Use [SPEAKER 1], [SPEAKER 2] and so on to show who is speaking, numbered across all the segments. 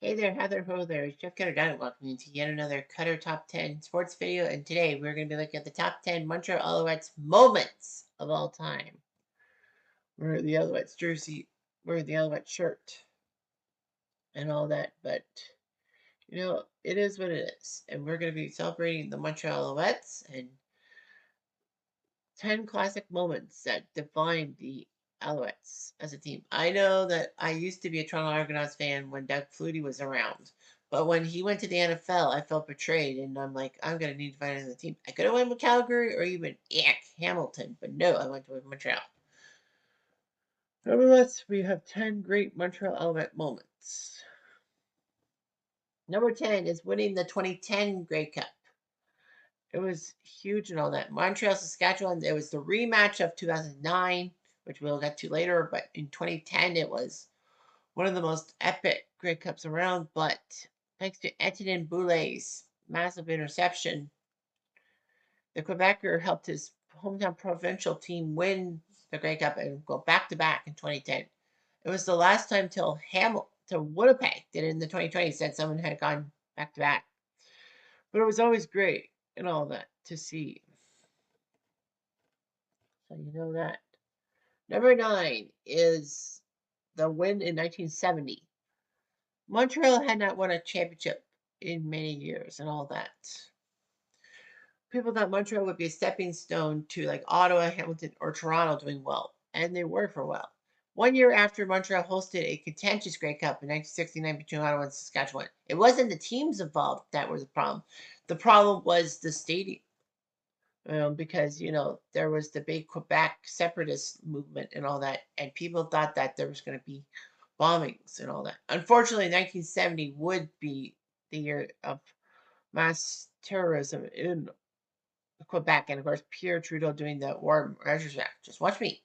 [SPEAKER 1] Hey there, Heather Ho there. It's Jeff Cutter Dynamite welcoming you to yet another Cutter Top 10 sports video. And today we're going to be looking at the top 10 Montreal Alouettes moments of all time. We're the Alouettes jersey, we're the Alouette shirt, and all that. But, it is what it is. And we're going to be celebrating the Montreal Alouettes and 10 classic moments that define the Alouettes as a team. I know that I used to be a Toronto Argonauts fan when Doug Flutie was around, but when he went to the NFL, I felt betrayed, and I'm like, I'm going to need to find another team. I could have went with Calgary or even Hamilton, but no, I went with Montreal. Nevertheless, we have 10 great Montreal Alouette moments. Number 10 is winning the 2010 Grey Cup. It was huge and all that. Montreal, Saskatchewan, there was the rematch of 2009, which we'll get to later, but in 2010, it was one of the most epic Grey Cups around. But thanks to Etienne Boulet's massive interception, the Quebecer helped his hometown provincial team win the Grey Cup and go back to back in 2010. It was the last time till Winnipeg did it in the 2020s that someone had gone back to back. But it was always great and all that to see. So you know that. Number 9 is the win in 1970. Montreal had not won a championship in many years and all that. People thought Montreal would be a stepping stone to like Ottawa, Hamilton, or Toronto doing well, and they were for well. 1 year after Montreal hosted a contentious Grey Cup in 1969 between Ottawa and Saskatchewan, it wasn't the teams involved that were the problem. The problem was the stadium. Because there was the big Quebec separatist movement and all that, and people thought that there was going to be bombings and all that. Unfortunately, 1970 would be the year of mass terrorism in Quebec, and of course, Pierre Trudeau doing the War Measures Act. Just watch me.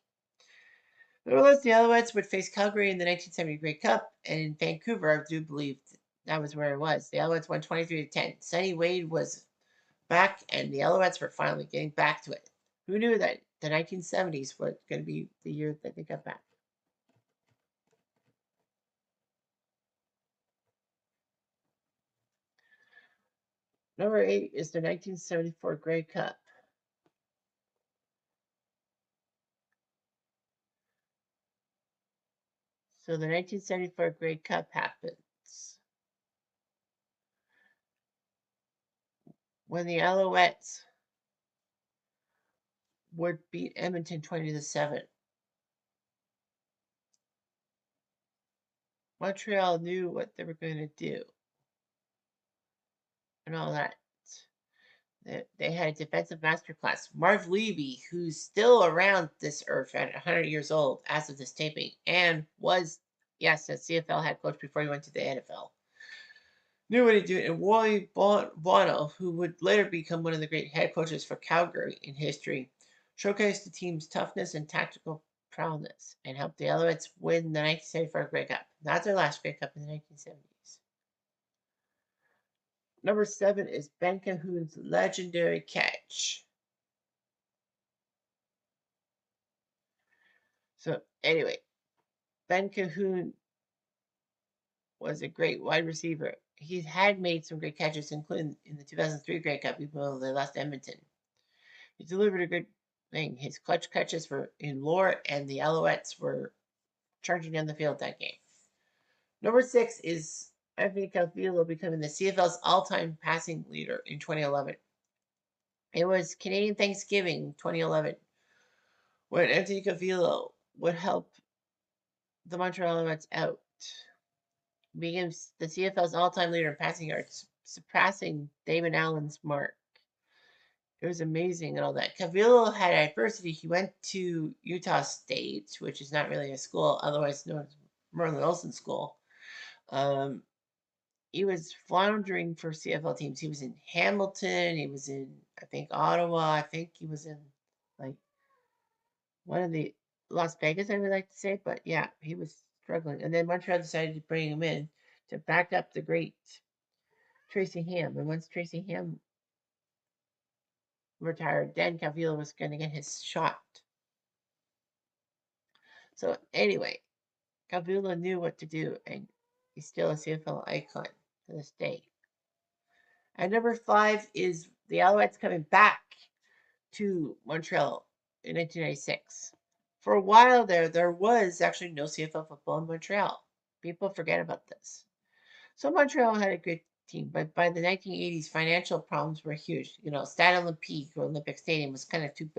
[SPEAKER 1] Nevertheless, the Alouettes would face Calgary in the 1970 Grey Cup, and in Vancouver, I do believe that was where it was. The Alouettes won 23-10. Sonny Wade was back, and the Alouettes were finally getting back to it. Who knew that the 1970s were going to be the year that they got back? Number 8 is the 1974 Grey Cup. So the 1974 Grey Cup happens when the Alouettes would beat Edmonton 20-7. Montreal knew what they were going to do and all that. They had a defensive masterclass. Marv Levy, who's still around this earth at 100 years old as of this taping, and was, yes, a CFL head coach before he went to the NFL, knew what he did. And Wally Bono, who would later become one of the great head coaches for Calgary in history, showcased the team's toughness and tactical prowess and helped the Alouettes win the 1974 Grey Cup. Not their last Grey Cup in the 1970s. Number 7 is Ben Cahoon's legendary catch. So anyway, Ben Cahoon was a great wide receiver. He had made some great catches, including in the 2003 Grey Cup, even though they lost Edmonton. He delivered a good thing. His clutch catches were in lore, and the Alouettes were charging down the field that game. Number 6 is Anthony Calvillo becoming the CFL's all-time passing leader in 2011. It was Canadian Thanksgiving 2011 when Anthony Calvillo would help the Montreal Alouettes out, became the CFL's all-time leader in passing yards, surpassing Damon Allen's mark. It was amazing and all that. Calvillo had adversity. He went to Utah State, which is not really a school, otherwise known as Merlin Olsen School. He was floundering for CFL teams. He was in Hamilton. He was in, I think, Ottawa. I think he was in, like, one of the Las Vegas, I would like to say. But, yeah, he was struggling. And then Montreal decided to bring him in to back up the great Tracy Ham. And once Tracy Ham retired, then Calvillo was going to get his shot. So anyway, Calvillo knew what to do, and He's still a CFL icon to this day. And number 5 is the Alouettes coming back to Montreal in 1996. For a while there was actually no CFL football in Montreal. People forget about this. So Montreal had a good team, but by the 1980s, financial problems were huge. Stade Olympique or Olympic Stadium was kind of too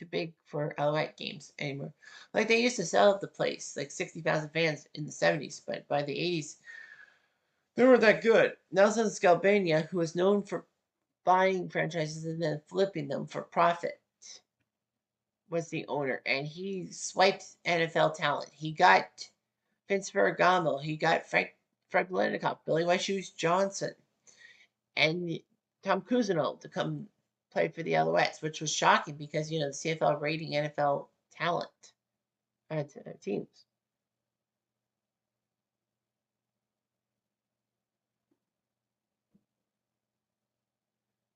[SPEAKER 1] big for Alouette games anymore. Like they used to sell out the place, like 60,000 fans in the 70s, but by the 80s, they weren't that good. Nelson Scalabrini, who was known for buying franchises and then flipping them for profit, was the owner, and he swiped NFL talent. He got Vince Ferragamo, he got Fred Blennicoff, Billy White Shoes Johnson, and Tom Cousineau to come play for the Alouettes, which was shocking because the CFL rating NFL talent teams.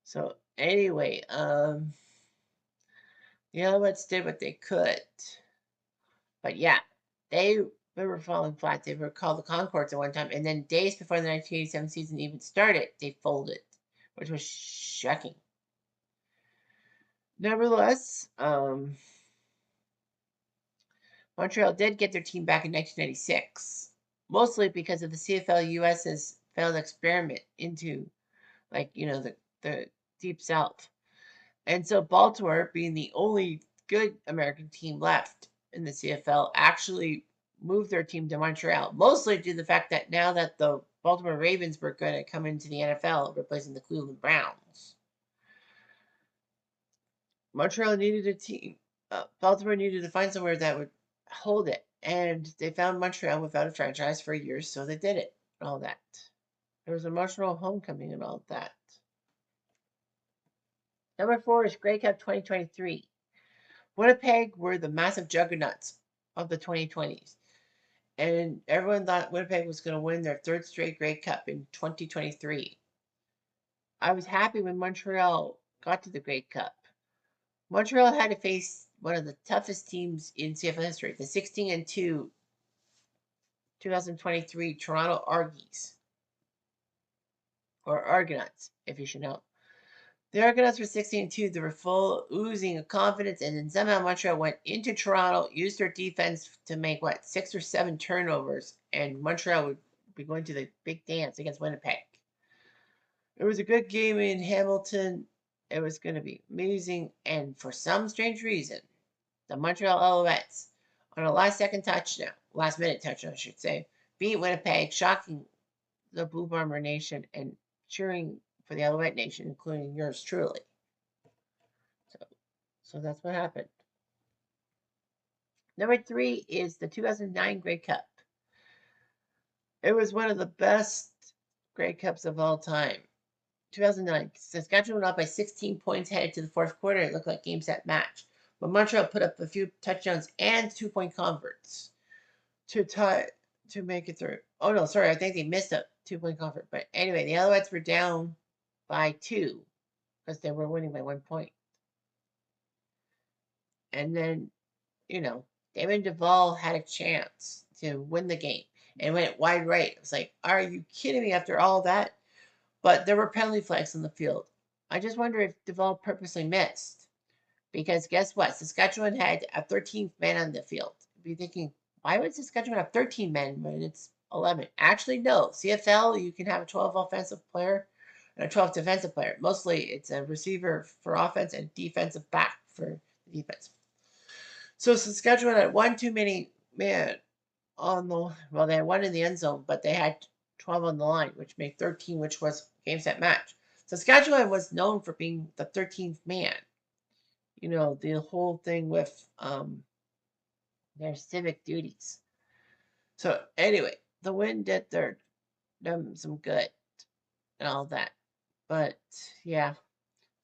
[SPEAKER 1] So anyway, the Alouettes did what they could, but yeah, they were falling flat. They were called the Concords at one time, and then days before the 1987 season even started, they folded, which was shocking. Nevertheless, Montreal did get their team back in 1996, mostly because of the CFL US's failed experiment into, like, the Deep South. And so Baltimore, being the only good American team left in the CFL, actually moved their team to Montreal, mostly due to the fact that now that the Baltimore Ravens were going to come into the NFL, replacing the Cleveland Browns, Montreal needed a team. Baltimore needed to find somewhere that would hold it, and they found Montreal without a franchise for years, so they did it. All that. There was emotional homecoming and all that. Number 4 is Grey Cup 2023. Winnipeg were the massive juggernauts of the 2020s, and everyone thought Winnipeg was going to win their third straight Grey Cup in 2023. I was happy when Montreal got to the Grey Cup. Montreal had to face one of the toughest teams in CFL history, the 16-2 2023 Toronto Argies, or Argonauts, if you should know. The Argonauts were 16-2. They were full, oozing of confidence, and then somehow Montreal went into Toronto, used their defense to make, 6 or 7 turnovers, and Montreal would be going to the big dance against Winnipeg. It was a good game in Hamilton. It was going to be amazing, and for some strange reason, the Montreal Alouettes, on a last minute touchdown, I should say, beat Winnipeg, shocking the Blue Bomber Nation and cheering for the Alouette Nation, including yours truly. So that's what happened. Number 3 is the 2009 Grey Cup. It was one of the best Grey Cups of all time. 2009, Saskatchewan went up by 16 points headed to the fourth quarter. It looked like game, set, match. But Montreal put up a few touchdowns and 2-point converts to make it through. Oh no, sorry, I think they missed a 2-point convert. But anyway, the Alouettes were down by 2 because they were winning by 1 point. And then, Damon Duvall had a chance to win the game and went wide right. It was like, are you kidding me after all that? But there were penalty flags on the field. I just wonder if Duvall purposely missed. Because guess what? Saskatchewan had a 13th man on the field. You'd be thinking, why would Saskatchewan have 13 men when it's 11? Actually, no. CFL, you can have a 12 offensive player and a 12 defensive player. Mostly it's a receiver for offense and defensive back for the defense. So Saskatchewan had one too many men they had one in the end zone, but they had 12 on the line, which made 13, which was game, set, match. Saskatchewan was known for being the 13th man. The whole thing with their civic duties. So anyway, the win did them some good and all that. But yeah,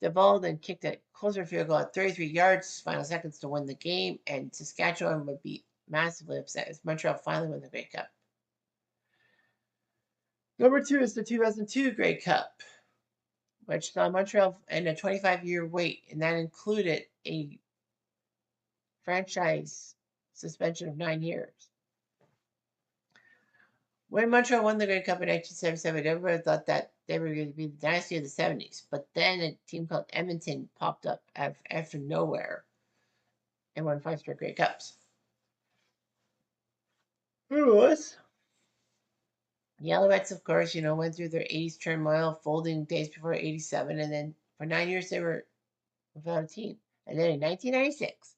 [SPEAKER 1] Duvall then kicked a closer field goal at 33 yards, final seconds to win the game, and Saskatchewan would be massively upset as Montreal finally won the Grey Cup. Number 2 is the 2002 Grey Cup, which saw Montreal in a 25-year wait, and that included a franchise suspension of 9 years. When Montreal won the Grey Cup in 1977, everybody thought that they were going to be the dynasty of the 70s. But then a team called Edmonton popped up after nowhere and won 5 straight Grey Cups. Who was? The Alouettes, of course, went through their 80s turmoil, folding days before 87, and then for 9 years they were without a team. And then in 1996,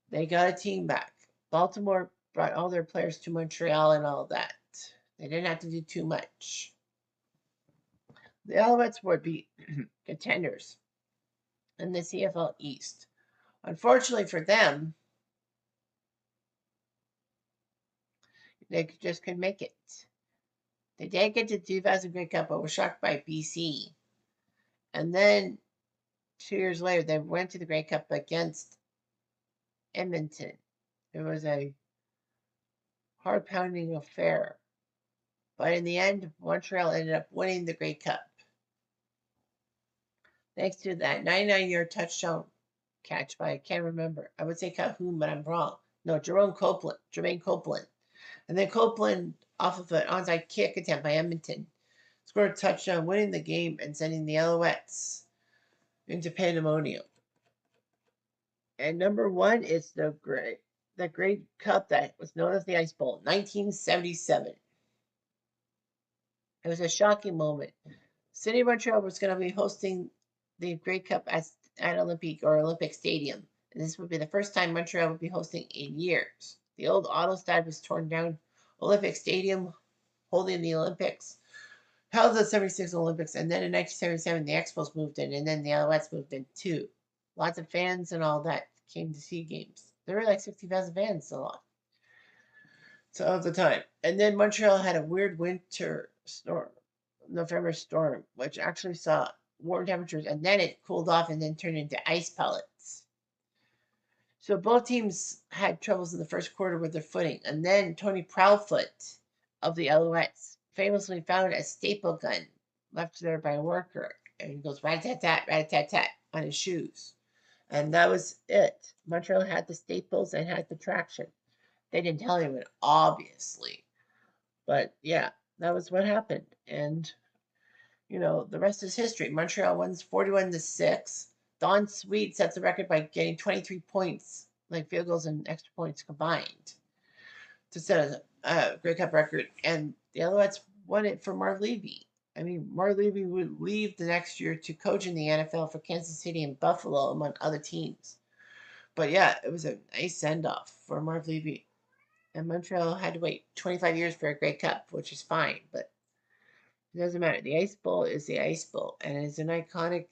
[SPEAKER 1] they got a team back. Baltimore brought all their players to Montreal and all that. They didn't have to do too much. The Alouettes would be contenders in the CFL East. Unfortunately for them, they just couldn't make it. They did get to the 2000 Grey Cup, but were shocked by BC. And then 2 years later, they went to the Grey Cup against Edmonton. It was a hard pounding affair. But in the end, Montreal ended up winning the Grey Cup. Thanks to that 99-yard touchdown catch by, I can't remember. I would say Calhoun, but I'm wrong. No, Jermaine Copeland. And then Copeland, off of an onside kick attempt by Edmonton, scored a touchdown, winning the game and sending the Alouettes into pandemonium. And number one is the Grey Cup that was known as the Ice Bowl, 1977. It was a shocking moment. City of Montreal was going to be hosting the Grey Cup at Olympic Stadium. And this would be the first time Montreal would be hosting in years. The old Autostad was torn down. Olympic Stadium, holding the Olympics, held the 76 Olympics, and then in 1977 the Expos moved in, and then the Alouettes moved in too. Lots of fans and all that came to see games. There were like 60,000 fans a lot. So of the time. And then Montreal had a weird winter storm, November storm, which actually saw warm temperatures, and then it cooled off and then turned into ice pellets. So both teams had troubles in the first quarter with their footing. And then Tony Proudfoot of the Alouettes famously found a staple gun left there by a worker. And he goes rat-a-tat-tat, rat-a-tat-tat on his shoes. And that was it. Montreal had the staples and had the traction. They didn't tell anyone, obviously. But yeah, that was what happened. And, the rest is history. Montreal wins 41-6. Don Sweet sets the record by getting 23 points, like field goals and extra points combined, to set a Grey Cup record. And the Alouettes won it for Marv Levy. I mean, Marv Levy would leave the next year to coach in the NFL for Kansas City and Buffalo, among other teams. But yeah, it was a nice send-off for Marv Levy. And Montreal had to wait 25 years for a Grey Cup, which is fine, but it doesn't matter. The Ice Bowl is the Ice Bowl, and it's an iconic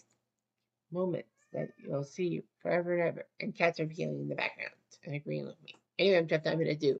[SPEAKER 1] moment that you'll see forever and ever. And cats are peeling in the background and agreeing with me. Anyway, I'm Jeff. I'm going to do.